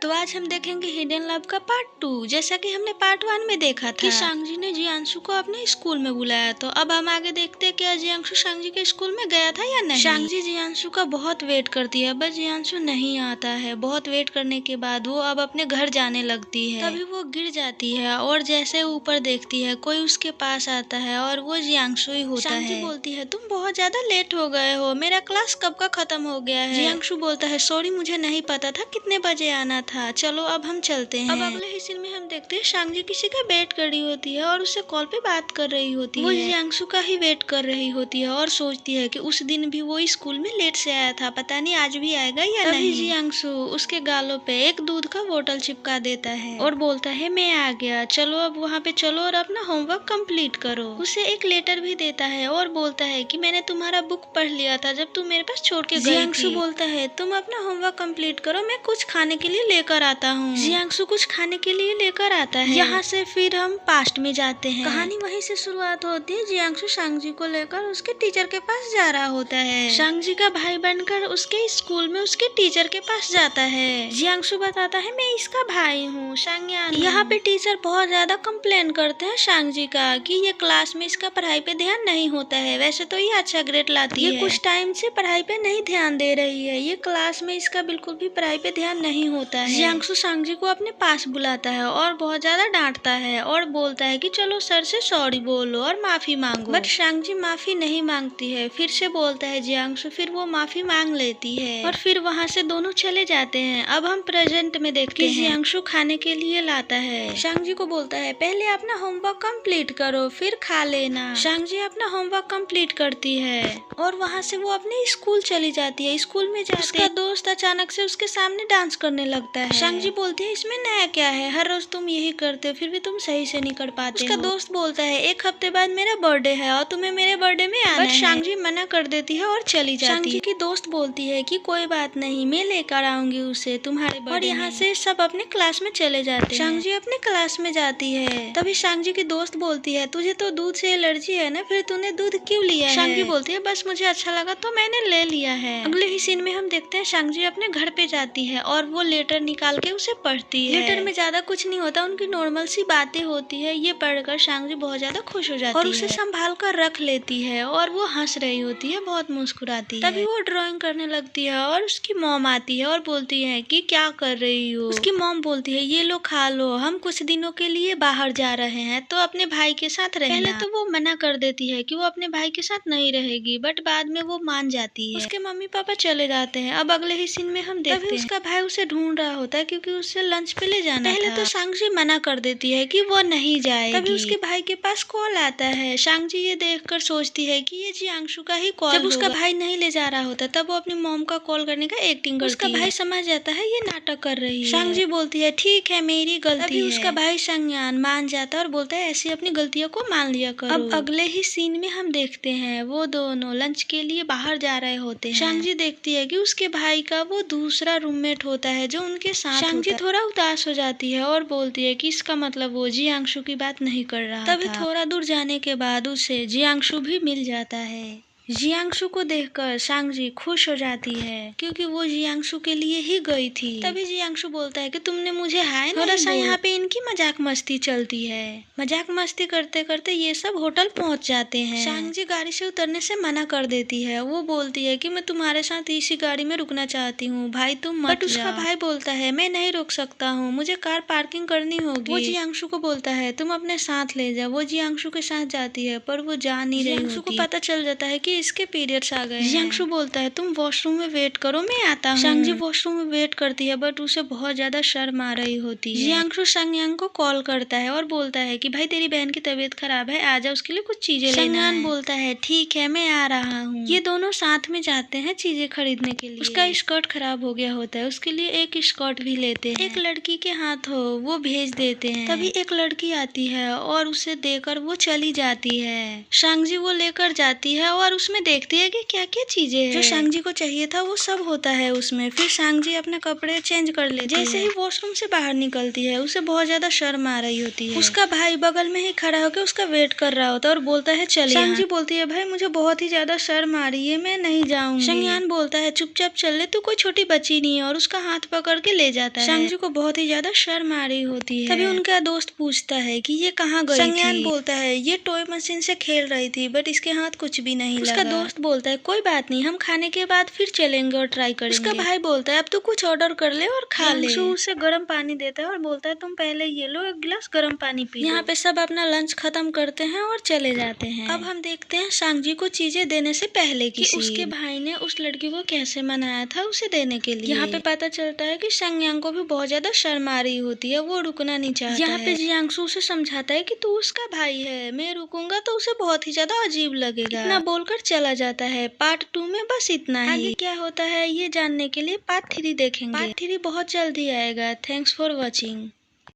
तो आज हम देखेंगे हिडन लव का पार्ट 2। जैसा कि हमने पार्ट 1 में देखा था कि सांगजी ने जियांशु को अपने स्कूल में बुलाया, तो अब हम आगे देखते हैं कि जियांशु सांगजी के स्कूल में गया था या नहीं। सांगजी जियांशु का बहुत वेट करती है, बस जियांशु नहीं आता है। बहुत वेट करने के बाद वो अब अपने घर जाने लगती है, तभी वो गिर जाती है और जैसे ऊपर देखती है कोई उसके पास आता है और वो जियांशु ही होता है। सांगजी बोलती है तुम बहुत ज्यादा लेट हो गए हो, मेरा क्लास कब का खत्म हो गया है। जियांशु बोलता है सॉरी, मुझे नहीं पता था कितने बजे आना था, चलो अब हम चलते हैं। अब अगले हिस्से में हम देखते हैं सांगजी किसी का वेट कर रही होती है और उससे कॉल पे बात कर रही होती है। वो जियांशु का ही वेट कर रही होती है और सोचती है कि उस दिन भी वो स्कूल में लेट से आया था, पता नहीं आज भी आएगा या नहीं। जियांशु उसके गालों पे एक दूध का बोतल चिपका देता है और बोलता है मैं आ गया, चलो अब वहाँ पे चलो और अपना होमवर्क कंप्लीट करो। उसे एक लेटर भी देता है और बोलता है कि मैंने तुम्हारा बुक पढ़ लिया था जब तुम मेरे पास छोड़ के गई थी। जियांशु बोलता है तुम अपना होमवर्क कंप्लीट करो, मैं कुछ खाने के लिए लेकर आता हूँ। जियांशु कुछ खाने के लिए लेकर आता है। यहाँ से फिर हम पास्ट में जाते हैं। कहानी वहीं से शुरुआत होती है। जियांशु सांगजी को लेकर उसके टीचर के पास जा रहा होता है। सांगजी का भाई बनकर उसके स्कूल में उसके टीचर के पास जाता है। जियांशु बताता है मैं इसका भाई हूँ, सांगयान। यहाँ पे टीचर बहुत ज्यादा कंप्लेन करते हैं सांगजी का कि ये क्लास में इसका पढ़ाई पे ध्यान नहीं होता है, वैसे तो ये अच्छा ग्रेड लाती है, ये कुछ टाइम से पढ़ाई पे नहीं ध्यान दे रही है, ये क्लास में इसका बिल्कुल भी पढ़ाई पे ध्यान नहीं होता है। जियांशु सांगजी को अपने पास बुलाता है और बहुत ज्यादा डांटता है और बोलता है कि चलो सर से सॉरी बोलो और माफी मांगो। बट सांगजी माफी नहीं मांगती है। फिर से बोलता है जियांशु, फिर वो माफी मांग लेती है और फिर वहाँ से दोनों चले जाते हैं। अब हम प्रेजेंट में देखते हैं जियांशु खाने के लिए लाता है। सांगजी को बोलता है पहले अपना होमवर्क कंप्लीट करो फिर खा लेना। सांगजी अपना होमवर्क कंप्लीट करती है और वहाँ से वो अपने स्कूल चली जाती है। स्कूल में जाते उसका दोस्त अचानक से उसके सामने डांस करने लगता है। सांगजी बोलती है इसमें नया क्या है, हर रोज तुम यही करते हो फिर भी तुम सही से नहीं कर पाते। उसका दोस्त बोलता है एक हफ्ते बाद मेरा बर्थडे है और तुम्हें मेरे बर्थडे में आना है। सांगजी मना कर देती है और चली जाती है। सांगजी की दोस्त बोलती है कि कोई बात नहीं, मैं लेकर आऊंगी उसे तुम्हारे बर्थडे। और यहाँ से सब अपने क्लास में चले जाते हैं। सांगजी अपने क्लास में जाती है। तभी सांगजी की दोस्त बोलती है तुझे तो दूध से एलर्जी है ना, फिर तूने दूध क्यों लिया है। सांगजी बोलती है बस मुझे अच्छा लगा तो मैंने ले लिया है। अगले ही सीन में हम देखते हैं सांगजी अपने घर पे जाती है और वो लेटर निकाल के उसे पढ़ती है। लेटर में ज्यादा कुछ नहीं होता, उनकी नॉर्मल सी बातें होती है। ये पढ़कर सांगजी बहुत ज्यादा खुश हो जाती है और उसे संभाल कर रख लेती है और वो हंस रही होती है, बहुत मुस्कुराती है। तभी वो ड्राइंग करने लगती है और उसकी मॉम आती है और बोलती है कि क्या कर रही हो। उसकी मॉम बोलती है ये लो खा लो, हम कुछ दिनों के लिए बाहर जा रहे हैं तो अपने भाई के साथ रहना। पहले तो वो मना कर देती है कि वो अपने भाई के साथ नहीं रहेगी, बट बाद में वो मान जाती है। उसके मम्मी पापा चले जाते हैं। अब अगले ही सीन में हम देखते हैं उसका भाई उसे ढूंढ रहा होता है क्योंकि उसे लंच पे ले जाना पहले था। तो सांगजी मना कर देती है कि वो नहीं जाएगी। तभी उसके भाई के पास कॉल आता है। सांगजी ये देखकर सोचती है कि ये जियांशु का ही कॉल। जब उसका भाई नहीं ले जा रहा होता तब वो अपनी मॉम का कॉल करने का एक्टिंग करती है। उसका भाई समझ जाता है ये नाटक कर रही है। सांगजी बोलती है ठीक है मेरी गलती है। उसका भाई सांगयान मान जाता है और बोलता है ऐसे अपनी गलतियों को मान लिया करो। अब अगले ही सीन में हम देखते हैं वो दोनों लंच के लिए बाहर जा रहे होते हैं। सांगजी देखती है कि उसके भाई का वो दूसरा रूममेट होता है जो उनके साथ सांगजी थोड़ा उदास हो जाती है और बोलती है कि इसका मतलब वो जियांशु की बात नहीं कर रहा था। तभी थोड़ा दूर जाने के बाद उसे जियांशु भी मिल जाता है। जियांशु को देखकर सांगजी खुश हो जाती है क्योंकि वो जियांशु के लिए ही गई थी। तभी जियांशु बोलता है कि तुमने मुझे हाय थोड़ा सा यहाँ पे इनकी मजाक मस्ती चलती है। मजाक मस्ती करते करते ये सब होटल पहुँच जाते हैं। सांगजी गाड़ी से उतरने से मना कर देती है। वो बोलती है कि मैं तुम्हारे साथ इसी गाड़ी में रुकना चाहती हूँ, भाई तुम मत। बट उसका भाई बोलता है मैं नहीं रुक सकता हूँ, मुझे कार पार्किंग करनी होगी। वो जियांशु को बोलता है तुम अपने साथ ले जाओ। वो जियांशु के साथ जाती है पर वो जा नहीं रही। जियांशु को पता चल जाता है कि इसके पीरियड्स आ गए। जियांशु बोलता है तुम वॉशरूम में वेट करो मैं आता हूँ। सांगजी वॉशरूम में वेट करती है बट उसे बहुत ज्यादा शर्म आ रही होती है। जियांशु सांगयान को कॉल करता है और बोलता है कि भाई तेरी बहन की तबीयत खराब है, आजा उसके लिए कुछ चीजें लेना है। बोलता है ठीक है मैं आ रहा हूँ। ये दोनों साथ में जाते हैं चीजें खरीदने के लिए। उसका स्कर्ट खराब हो गया होता है, उसके लिए एक स्कर्ट भी लेते हैं। एक लड़की के हाथ हो वो भेज देते हैं। तभी एक लड़की आती है और उसे देकर वो चली जाती है। सांगजी वो लेकर जाती है और उस उसमें देखती है कि क्या क्या चीजें हैं। जो शांगजी को चाहिए था वो सब होता है उसमें। फिर शांगजी अपने कपड़े चेंज कर लेती है। जैसे ही वॉशरूम से बाहर निकलती है उसे बहुत ज्यादा शर्म आ रही होती है। उसका भाई बगल में ही खड़ा होकर उसका वेट कर रहा होता है और बोलता है चलिए। शांगजी बोलती है भाई मुझे बहुत ही ज्यादा शर्म आ रही है, मैं नहीं जाऊंगी। शंगयान बोलता है चुपचाप चल ले, तू कोई छोटी बच्ची नहीं है, और उसका हाथ पकड़ के ले जाता है। शांगजी को बहुत ही ज्यादा शर्म आ रही होती है। तभी उनका दोस्त पूछता है कि ये कहाँ गई थी। शंगयान बोलता है ये टॉय मशीन से खेल रही थी बट इसके हाथ कुछ भी नहीं लगा। उसका दोस्त बोलता है कोई बात नहीं, हम खाने के बाद फिर चलेंगे और ट्राई करेंगे। उसका भाई बोलता है अब तू कुछ ऑर्डर कर ले और खा ले। उसे गर्म पानी देता है और बोलता है तुम पहले ये लो, एक गिलास गर्म पानी पी। यहाँ पे सब अपना लंच खत्म करते हैं और चले जाते हैं। अब हम देखते हैं शांगजी को चीजें देने से पहले कि उसके भाई ने उस लड़की को कैसे मनाया था उसे देने के लिए। यहाँ पे पता चलता है कि शंगयांग को भी बहुत ज्यादा शर्म आ रही होती है, वो रुकना नहीं चाहता। यहाँ पे जियांगसू उसे समझाता है कि तू उसका भाई है, मैं रुकूंगा तो उसे बहुत ही ज्यादा अजीब लगेगा। इतना बोलकर चला जाता है। पार्ट 2 में बस इतना ही। आगे क्या होता है ये जानने के लिए पार्ट 3 देखेंगे। पार्ट 3 बहुत जल्दी आएगा। Thanks for watching.